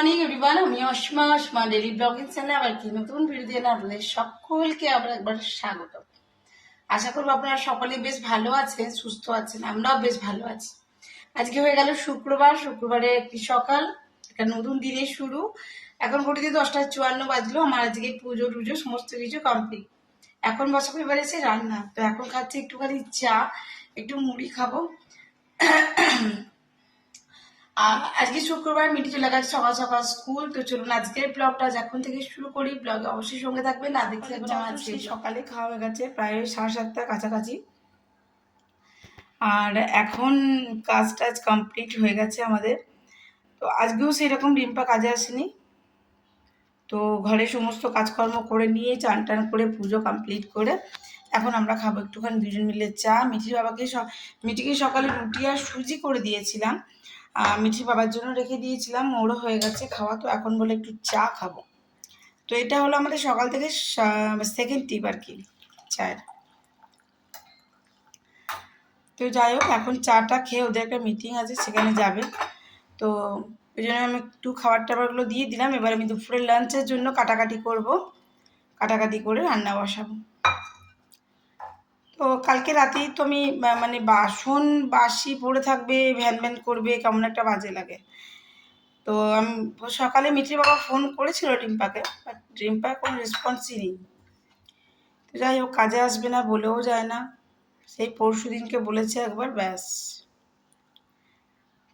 Morning everyone, আমি অসমা daily blogging চ্যানেলে আবার কি নতুন ভিডিও দিয়ে আপনাদের সকলকে আবার একবার স্বাগত। আশা করবো আপনারা সকলে বেশ ভালো আছেন, সুস্থ আছেন, আমরাও বেশ ভালো আছি। আজকে হয়ে গেল শুক্রবারে একটি সকাল, একটা নতুন দিনের শুরু। এখন ঘটিতে 10:54 বাজলো। আমার আজকে পুজো টুজো সমস্ত কিছু কমপ্লিট। এখন বসাবো এবারে এসে রান্না। তো এখন খাচ্ছি একটুখানি চা, একটু মুড়ি খাবো। আজকে শুক্রবার, মিটি চলে গেছে সকাল সকাল স্কুল। তো চলুন আজকের ব্লগটা এখন থেকে শুরু করি। ব্লগে অবশ্যই সঙ্গে থাকবে, না দেখতে থাকবেন। আজকে সকালে খাওয়া হয়ে গেছে প্রায় 7:30টার কাছাকাছি। আর এখন কাজ টাজ কমপ্লিট হয়ে গেছে আমাদের। তো আজকেও সেরকম রিম্পা কাজে আসেনি। তো ঘরে সমস্ত কাজকর্ম করে নিয়ে চান টান করে পুজো কমপ্লিট করে এখন আমরা খাবো একটুখানি দুজন মিলে চা। মিঠিকে সকালে রুটি আর সুজি করে দিয়েছিলাম, মিঠির বাবার জন্য রেখে দিয়েছিলাম, ওরও হয়ে গেছে খাওয়া। তো এখন বলে একটু চা খাবো। তো এটা হলো আমাদের সকাল থেকে সেকেন্ড টিপ আর কি, চায়ের। তো যাই হোক, এখন চাটা খেয়ে ওদের একটা মিটিং আছে, সেখানে যাবে। তো ওই জন্য আমি একটু খাবার টাবারগুলো দিয়ে দিলাম। এবার আমি দুপুরের লাঞ্চের জন্য কাটাকাটি করে রান্না বসাবো। তো কালকে রাতেই তো আমি মানে বাসন বাসি পড়ে থাকবে, ভ্যান ভ্যান করবে, কেমন একটা বাজে লাগে। তো আমি সকালে মিঠির বাবা ফোন করেছিল রিম্পাকে, বাট রিম্পা কোনো রেসপন্সই নেই। তো যাই হোক, কাজে আসবে না বলেও যায় না, সেই পরশু দিনকে বলেছে একবার, ব্যাস।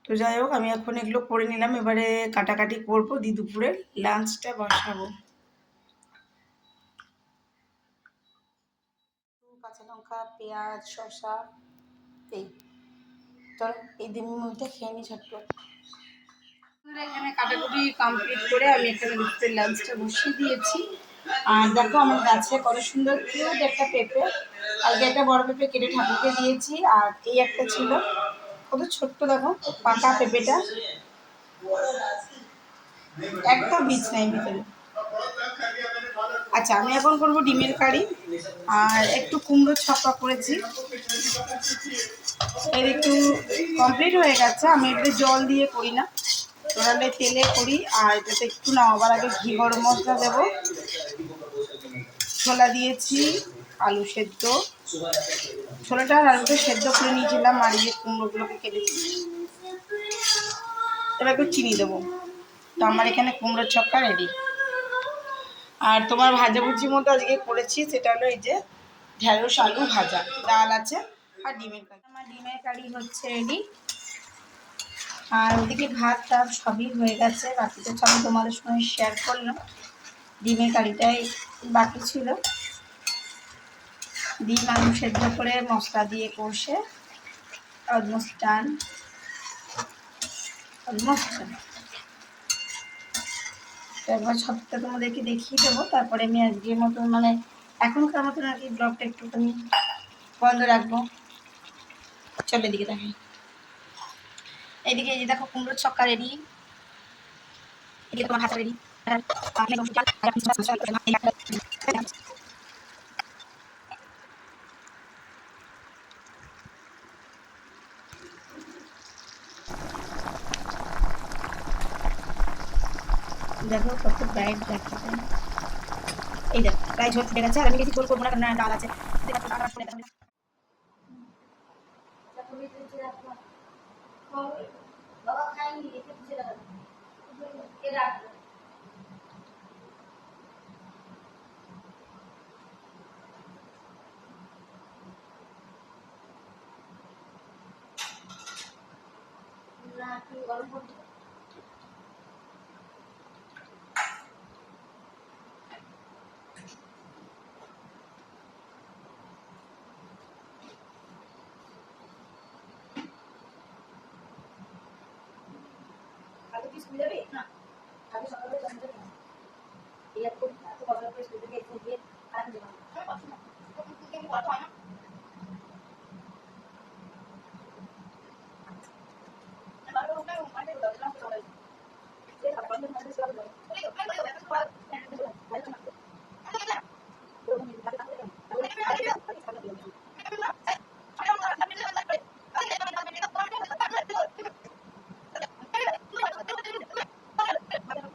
তো যাই হোক, আমি এখন এগুলো করে নিলাম, এবারে কাটাকাটি করবো, দি দুপুরে লাঞ্চটা বসাবো। কাঁচা লঙ্কা, পেঁয়াজ, শসা, এই চল এই দিন মধ্যে খেয়ে নিই ঝটপট। এখানে কাটাকুটি কমপ্লিট করে আমি এখানে দুপুরের লাঞ্চটা বসিয়ে দিয়েছি। আর দেখো আমার গাছে কত সুন্দর কিউট একটা পেঁপে, আজকে একটা বড় পেঁপে কেটে ঠাকুরকে দিয়েছি। আর এই একটা ছিল, কত ছোট্ট দেখো পাকা পেঁপেটা, একটা বীজ নাই ভিতরে। আচ্ছা, আমি এখন করবো ডিমের কারি আর একটু কুমড়োর ছক্কা করেছি। এর একটু কমপ্লিট হয়ে গেছে। আমি একটু জল দিয়ে করি না, টোটালে তেলে করি। আর এটাতে একটু নামাবার আগে ঘি গরম মশলা দেবো। ছোলা দিয়েছি, আলু সেদ্ধ, ছোলাটা আর আলুটা সেদ্ধ করে নিয়েছিলাম, মারিয়ে কুমড়োগুলোকে কেটেছি। এবার একটু চিনি দেবো। তো আমার এখানে কুমড়োর ছক্কা রেডি। আর তোমার ভাজাভুজির মতো আজকে করেছি, সেটা হলো এই যে ঢেঁড়স আলু ভাজা, ডাল আছে আর ডিমের কারি। আমার ডিমের কারি হচ্ছে রেডি। আর ওদিকে ভাত টাত সবই হয়ে গেছে, বাকিটা সবই তোমাদের সঙ্গে শেয়ার করলাম। ডিমের কারিটাই বাকি ছিল। ডিম আলু সেদ্ধ করে মশলা দিয়ে কষে অলমোস্ট ডান। তো একবার সবটা তোমাদেরকে দেখিয়ে দেবো, তারপরে আমি আজকের মতন মানে এখনকার মতন আর কি ব্লগটা একটুখানি বন্ধ রাখবো। চলো এদিকে দেখাই। এইদিকে এই যে দেখো কুমড়োর ছক্কা রেডি, এদিকে তোমার ভাত রেডি। দেখো কত ব্রাইট লাগছে, এই দেখো প্রায় ঝোল ফুটে গেছে। আর আমি বেশি ঝোল করবো না, কারণ ডাল আছে। বাবা খাইনি, রেখে দিচ্ছে রাখবো। না কি গরম করতে আগে কি স্কুলে যাবে? না, আগে সকালে জানতে হবে। এই এত এত কথা করে স্কুল থেকে এসে গিয়ে আর যাবো না। কত হয় না? বারো ওটা মানে দাও না তো চলে। এই খাবার মধ্যে মধ্যে সব দাও। ওই ওই এত খাবার ভালো না।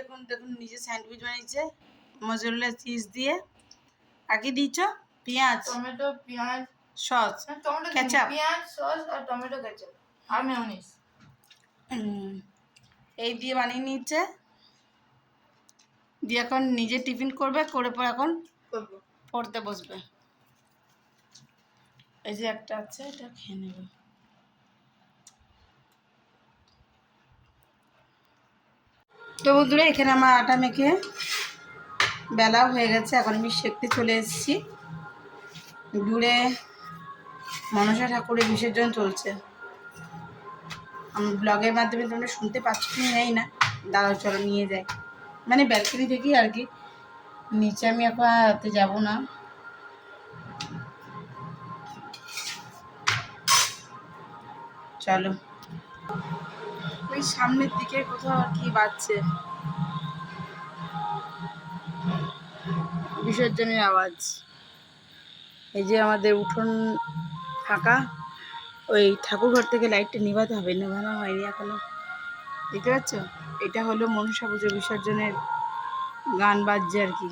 এখন দেখুন নিজে স্যান্ডউইচ বানিয়েছে মজরেলা চিজ দিয়ে। আর কি দিচ্ছ? পেঁয়াজ, টমেটো, পেঁয়াজ, সস, টমেটো, কেচাপ, পেঁয়াজ, সস আর টমেটো কেচাপ আর মেয়োনিজ এই দিয়ে বানিয়ে নিচ্ছে। দিয়ে এখন নিজে টিফিন করবে, করে পর এখন করবো। পড়তে বসবে। এই যে একটা আছে, এটা খেয়ে নেবে। তো বন্ধুরা, এখানে আমার আটা মেখে বেলাও হয়ে গেছে। এখন আমি সেঁকতে চলে এসেছি। দূরে মনসা ঠাকুরের বিসর্জন চলছে। আমি ব্লগের মাধ্যমে তোমরা শুনতে পাচ্ছ কি জানি না, দাঁড়াও চলো নিয়ে যাই। মানে ব্যালকনি থেকেই আর কি, নিচে আমি এখন রাতে যাব না। চলো, ওই সামনের দিকে কোথাও আর কি বাজছে বিসর্জনের আওয়াজ। এই যে আমাদের উঠোন ফাঁকা, ওই ঠাকুর ঘর থেকে লাইটটা নিভাতে হবে, নেভানো হয়নি এখনো। দেখতে পাচ্ছ? এটা হলো মনসা পুজো বিসর্জনের গান বাজছে আর কি।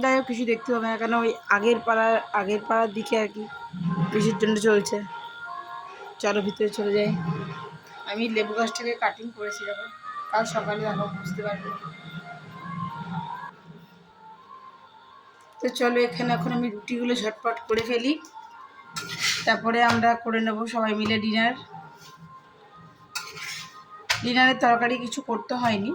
যাই হোক, কিছু দেখতে হবে না, কেন ওই আগের পাড়ার দিকে আর কি বিসর্জনটা চলছে। চলো ভিতরে চলে যাই। আমি লেবু গাছটাকে কাটিং করেছি, দেখো কাল সকালে দেখো, বুঝতে পারবে। তো চলো, এখানে এখন আমি রুটিগুলো ঝটপট করে ফেলি, তারপরে আমরা করে নেব সবাই মিলে ডিনার। ডিনারের তরকারি কিছু করতে হয়নি,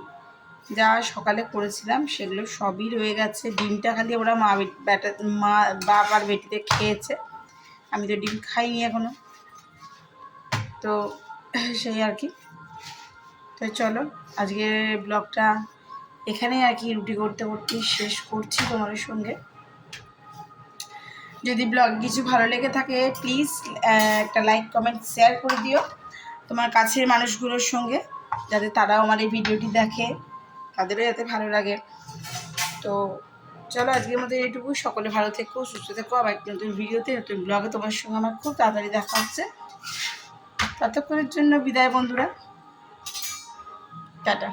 যা সকালে করেছিলাম সেগুলো সবই রয়ে গেছে। ডিমটা খালি ওরা মা বাপ আর বেটিতে খেয়েছে, আমি তো ডিম খাইনি এখনো। তো সেই আর কি। তো চলো, আজকে ব্লগটা এখানেই আর কি রুটি করতে করতে শেষ করছি তোমাদের সঙ্গে। যদি ব্লগ কিছু ভালো লেগে থাকে প্লিজ একটা লাইক, কমেন্ট, শেয়ার করে দিও তোমার কাছের মানুষগুলোর সঙ্গে, যাতে তারাও আমার এই ভিডিওটি দেখে, তাদেরও যাতে ভালো লাগে। তো চলো, আজকের মতো এইটুকু। সকলে ভালো থেকো, সুস্থ থেকো। আবার একটা নতুন ভিডিওতে, নতুন ব্লগে তোমার সঙ্গে আমার খুব তাড়াতাড়ি দেখা হচ্ছে। ততক্ষণের জন্য বিদায় বন্ধুরা, টাটা।